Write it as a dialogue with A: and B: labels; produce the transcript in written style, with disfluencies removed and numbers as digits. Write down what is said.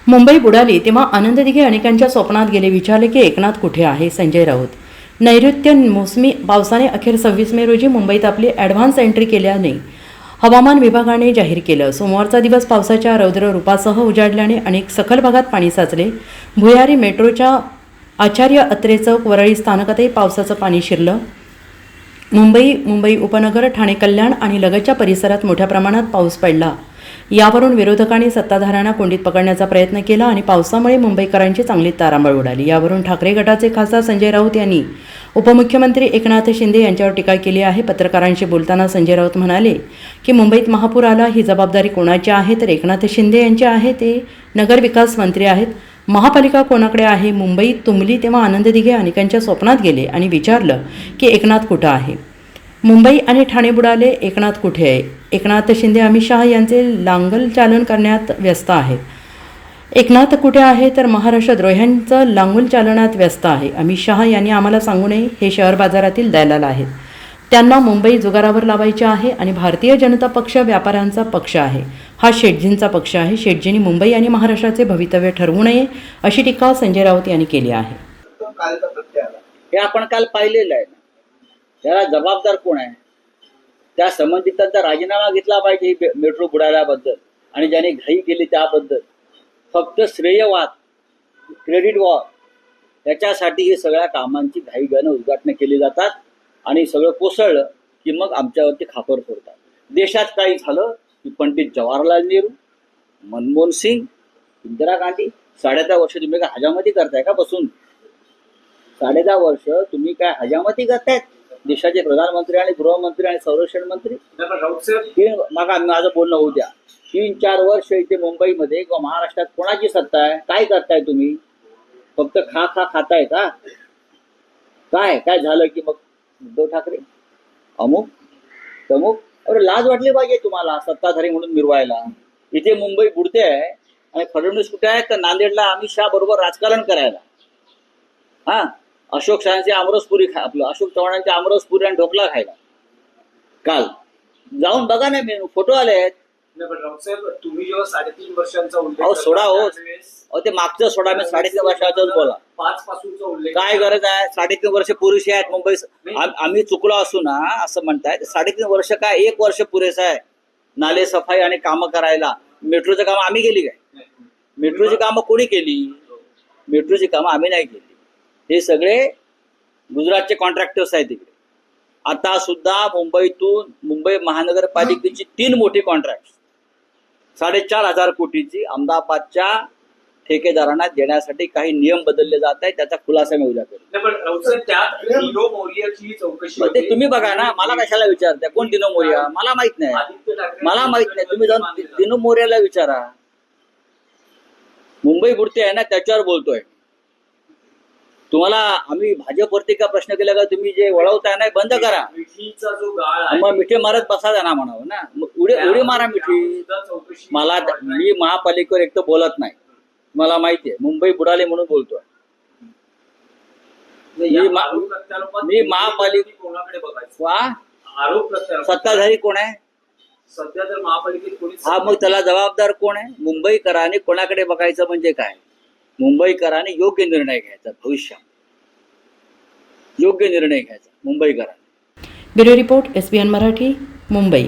A: मुंबई बुडाली तेव्हा आनंद दिघे अनेकांच्या स्वप्नात गेले. विचारले की एकनाथ कुठे आहे. संजय राऊत. नैऋत्य मोसमी पावसाने अखेर 26 मे रोजी मुंबईत आपली ॲडव्हान्स एंट्री केल्याने हवामान विभागाने जाहीर केलं. सोमवारचा दिवस पावसाच्या रौद्र रूपासह उजाडल्याने अनेक सखल भागात पाणी साचले. भुयारी मेट्रोच्या आचार्य अत्रे चौक वरळी स्थानकातही पावसाचं पाणी शिरलं. मुंबई उपनगर, ठाणे कल्याण आणि लगतच्या परिसरात मोठ्या प्रमाणात पाऊस पडला. यावरून विरोधकांनी सत्ताधाऱ्यांना कोंडीत पकडण्याचा प्रयत्न केला आणि पावसामुळे मुंबईकरांची चांगली तारांबळ उडाली. यावरून ठाकरे गटाचे खासदार संजय राऊत यांनी उपमुख्यमंत्री एकनाथ शिंदे यांच्यावर टीका केली आहे. पत्रकारांशी बोलताना संजय राऊत म्हणाले की मुंबईत महापूर आला, ही जबाबदारी कोणाची आहे तर एकनाथ शिंदे यांची आहे. ते नगरविकास मंत्री आहेत. महापालिका कोणाकडे आहे. मुंबईत तुंबली तेव्हा आनंद दिघे अनेकांच्या स्वप्नात गेले आणि विचारलं की एकनाथ कुठं आहे. मुंबई आणि ठाणे बुडाले, एकनाथ कुठे आहे. एकनाथ शिंदे अमित शहा यांचे लांगलचालन करण्यात व्यस्त आहेत. एकनाथ कुठे आहे तर महाराष्ट्र द्रोह्यांचं लांगलचालनात व्यस्त आहे. अमित शहा यांनी आम्हाला सांगू नये. हे शहर बाजारातील दलाल आहेत. त्यांना मुंबई जुगारावर लावायचे आहे आणि भारतीय जनता पक्ष व्यापाऱ्यांचा पक्ष आहे. हा शेटजींचा पक्ष आहे. शेटजींनी मुंबई आणि महाराष्ट्राचे भवितव्य ठरवू नये अशी टीका संजय राऊत यांनी केली आहे.
B: हे आपण काल पाहिलेलं आहे. त्याला जबाबदार कोण आहे? त्या संबंधितांचा राजीनामा घेतला पाहिजे मेट्रो बुडाल्याबद्दल आणि ज्याने घाई केली त्याबद्दल. फक्त श्रेयवाद, क्रेडिट वॉर याच्यासाठी हे सगळ्या कामांची घाईघाईनं उद्घाटनं केली जातात आणि सगळं कोसळलं की मग आमच्यावरती खापर फोडतात. देशात काही झालं की पंडित जवाहरलाल नेहरू, मनमोहन सिंग, इंदिरा गांधी 10.5 वर्ष तुम्ही काय हजामती करताय का बसून? 10.5 वर्ष तुम्ही काय हजामती करतायत? देशाचे प्रधानमंत्री आणि गृहमंत्री आणि संरक्षण मंत्री. माझं बोलणं होऊ द्या. 3-4 वर्ष इथे मुंबईमध्ये किंवा महाराष्ट्रात कोणाची सत्ता आहे? काय करताय तुम्ही? फक्त खाताय का? काय झालं की मग उद्धव ठाकरे अमुक तमुक. अरे लाज वाटली पाहिजे तुम्हाला सत्ताधारी म्हणून मिरवायला. इथे मुंबई बुडते आहे आणि फडणवीस कुठे आहे तर नांदेडला अमित शहा बरोबर राजकारण करायला. हा, अशोक शहाचे आमरसपुरी अशोक चव्हाणांचे आमरसपुरी आणि ढोकला खायला. काल जाऊन बघा ना, मी फोटो आले आहेत.
C: तुम्ही जेव्हा 3.5 वर्षांचा
B: अहो सोडा हो, ते मागचं सोडा. मी 3.5 वर्षाचाच बोला.
C: 5 पासूनचा उल्लेख
B: काय गरज आहे? 3.5 वर्ष पुरेशी आहेत मुंबई. आम्ही चुकलो असू ना असं म्हणताय. 3.5 वर्ष काय, 1 वर्ष पुरेसं आहे नाले सफाई आणि कामं करायला. मेट्रोचं काम आम्ही केली काय? मेट्रोची कामं कोणी केली? मेट्रोची कामं आम्ही नाही केली. हे सगळे गुजरातचे कॉन्ट्रॅक्टर्स आहेत तिकडे. आता सुद्धा मुंबई महानगरपालिकेची 3 मोठी कॉन्ट्रॅक्ट 4,500 कोटीची अहमदाबादच्या ठेकेदारांना देण्यासाठी काही नियम बदलले जात आहेत. त्याचा खुलासा मी उद्या करेन. ते तुम्ही बघा ना, मला कशाला विचारताय कोण दिनो मोरिया? मला माहित नाही. तुम्ही जाऊन दिनो मोरियाला विचारा. मुंबई बुडते आहे ना त्याच्यावर बोलतोय. तुम्हाला आम्ही भाजपवरती का प्रश्न केला का? तुम्ही जे वळवताय ना बंद करा.
C: मिठीचा जो गाळ
B: मग मिठी मारत बसा जाणार म्हणावं ना. उडी मारा मिठी. मी महापालिकेवर एक तर बोलत नाही. मला माहितीये मुंबई बुडाली म्हणून बोलतोय. मी
C: कोणाकडे बघायचं? आरोप
B: सत्ताधारी कोण आहे
C: सध्या तर महापालिकेत कोणी?
B: हा, मग त्याला जबाबदार कोण आहे? मुंबईकरांनी कोणाकडे बघायचं म्हणजे काय? मुंबईकरांनी योग्य निर्णय घ्यायचा. भविष्यात योग्य निर्णय घ्यायचा मुंबईकरांनी.
A: Bureau report, SBN Marathi, Mumbai.